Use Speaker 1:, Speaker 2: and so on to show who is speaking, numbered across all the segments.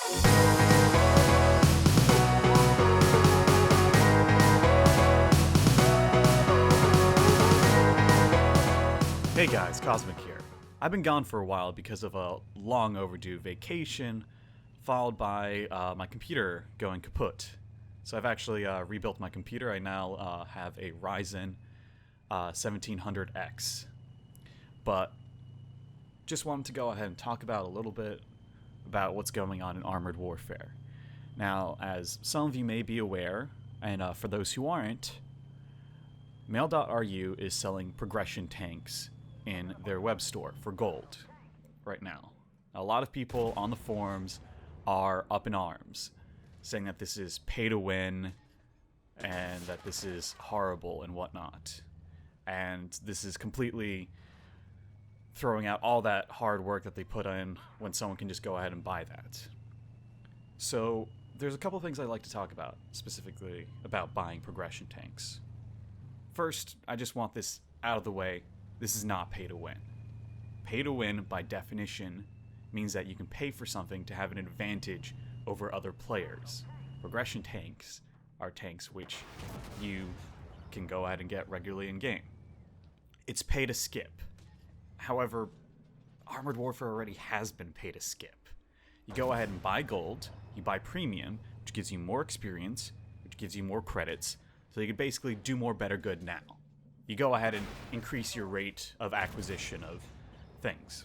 Speaker 1: Hey guys, Cosmic here. I've been gone for a while because of a long overdue vacation, followed by my computer going kaput. So I've actually rebuilt my computer. I now have a Ryzen 1700X. But just wanted to go ahead and talk about a little bit about what's going on in Armored Warfare. Now, as some of you may be aware, and for those who aren't, Mail.ru is selling progression tanks in their web store for gold right now. A lot of people on the forums are up in arms, saying that this is pay to win and that this is horrible and whatnot. And this is completely throwing out all that hard work that they put in when someone can just go ahead and buy that. So there's a couple things I'd like to talk about, specifically about buying progression tanks. First, I just want this out of the way. This is not pay to win. Pay to win, by definition, means that you can pay for something to have an advantage over other players. Progression tanks are tanks which you can go ahead and get regularly in game. It's pay to skip. However, Armored Warfare already has been pay to skip. You go ahead and buy gold, you buy premium, which gives you more experience, which gives you more credits, so you can basically do more better good now. You go ahead and increase your rate of acquisition of things.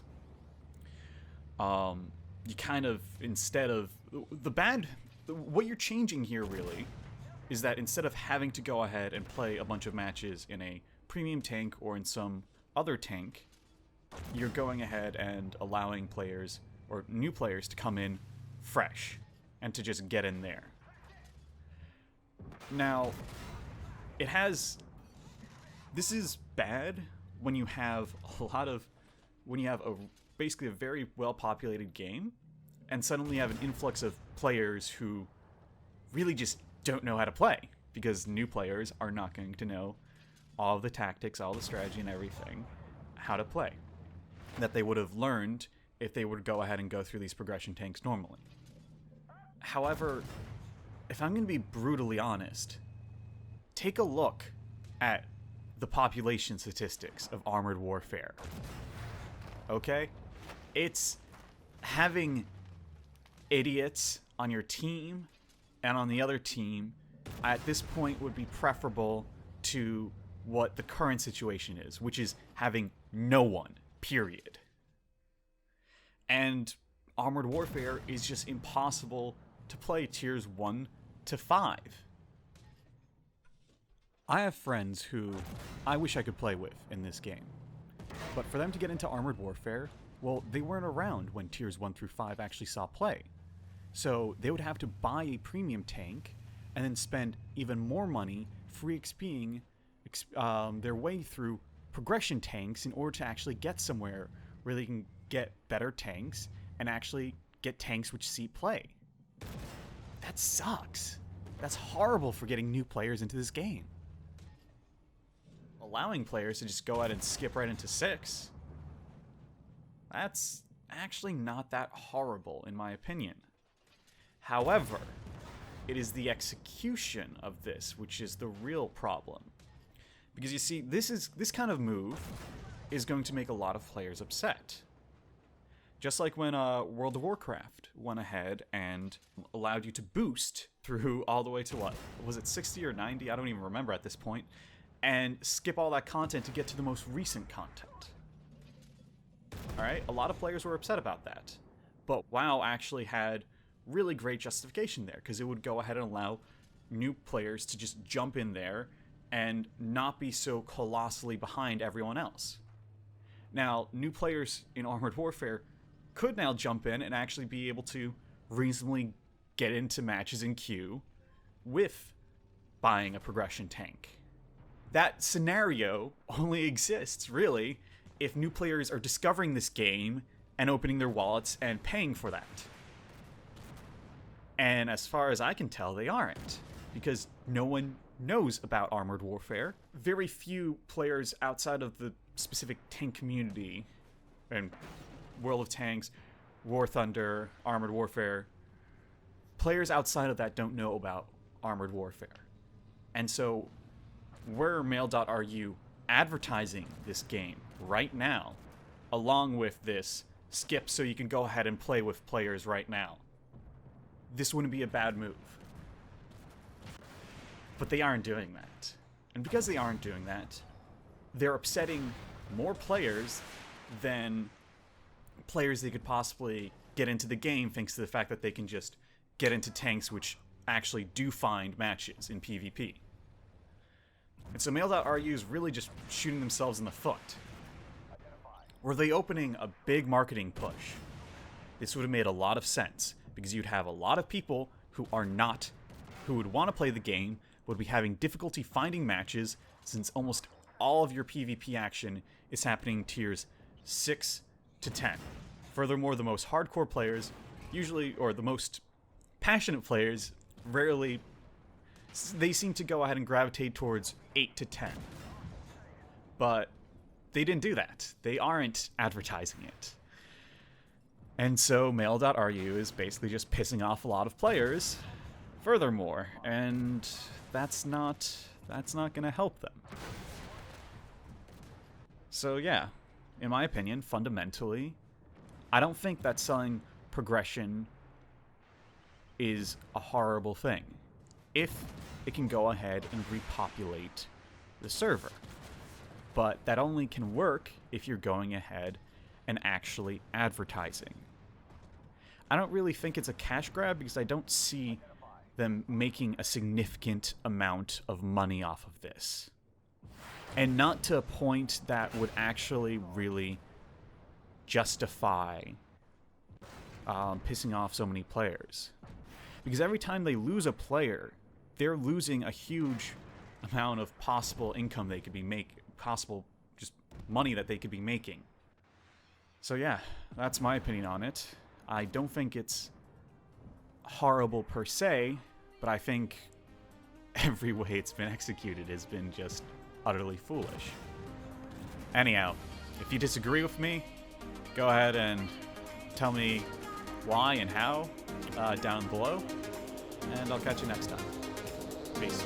Speaker 1: You kind of, instead of, what you're changing here really is that instead of having to go ahead and play a bunch of matches in a premium tank or in some other tank, you're going ahead and allowing players or new players to come in fresh and to just get in there. Now, this is bad when you have basically a very well-populated game, and suddenly you have an influx of players who really just don't know how to play, because new players are not going to know all of the tactics, all the strategy and everything, how to play, that they would have learned if they would go ahead and go through these progression tanks normally. However, if I'm going to be brutally honest, take a look at the population statistics of Armored Warfare. Okay? It's having idiots on your team and on the other team at this point would be preferable to what the current situation is, which is having no one, period. And Armored Warfare is just impossible to play tiers 1 to 5. I have friends who I wish I could play with in this game. But for them to get into Armored Warfare, well, they weren't around when tiers 1 through 5 actually saw play. So they would have to buy a premium tank and then spend even more money free XPing their way through progression tanks in order to actually get somewhere where they can get better tanks and actually get tanks which see play. That sucks. That's horrible for getting new players into this game. Allowing players to just go out and skip right into 6, that's actually not that horrible in my opinion. However, it is the execution of this which is the real problem. Because you see, this kind of move is going to make a lot of players upset. Just like when World of Warcraft went ahead and allowed you to boost through all the way to what? Was it 60 or 90? I don't even remember at this point. And skip all that content to get to the most recent content. Alright, a lot of players were upset about that. But WoW actually had really great justification there, because it would go ahead and allow new players to just jump in there and not be so colossally behind everyone else. Now, new players in Armored Warfare could now jump in and actually be able to reasonably get into matches in queue with buying a progression tank. That scenario only exists, really, if new players are discovering this game and opening their wallets and paying for that. And as far as I can tell, they aren't, because no one knows about Armored Warfare. Very few players outside of the specific tank community and World of Tanks, War Thunder, Armored Warfare, players outside of that don't know about Armored Warfare. And so we're Mail.ru advertising this game right now, along with this skip so you can go ahead and play with players right now. This wouldn't be a bad move. But they aren't doing that. And because they aren't doing that, they're upsetting more players than players they could possibly get into the game, thanks to the fact that they can just get into tanks which actually do find matches in PvP. And so Mail.ru is really just shooting themselves in the foot. Were they opening a big marketing push, this would have made a lot of sense, because you'd have a lot of people who would want to play the game, would be having difficulty finding matches, since almost all of your PvP action is happening tiers 6 to 10. Furthermore, the most hardcore players, usually, or the most passionate players, rarely, they seem to go ahead and gravitate towards 8 to 10. But they didn't do that. They aren't advertising it. And so Mail.ru is basically just pissing off a lot of players furthermore, and that's not going to help them. So yeah, in my opinion, fundamentally, I don't think that selling progression is a horrible thing, if it can go ahead and repopulate the server. But that only can work if you're going ahead and actually advertising. I don't really think it's a cash grab, because I don't see them making a significant amount of money off of this. And not to a point that would actually really justify pissing off so many players. Because every time they lose a player, they're losing a huge amount of possible income they could be possible just money that they could be making. So yeah, that's my opinion on it. I don't think it's horrible per se, but I think every way it's been executed has been just utterly foolish. Anyhow, if you disagree with me, go ahead and tell me why and how down below, and I'll catch you next time. Peace.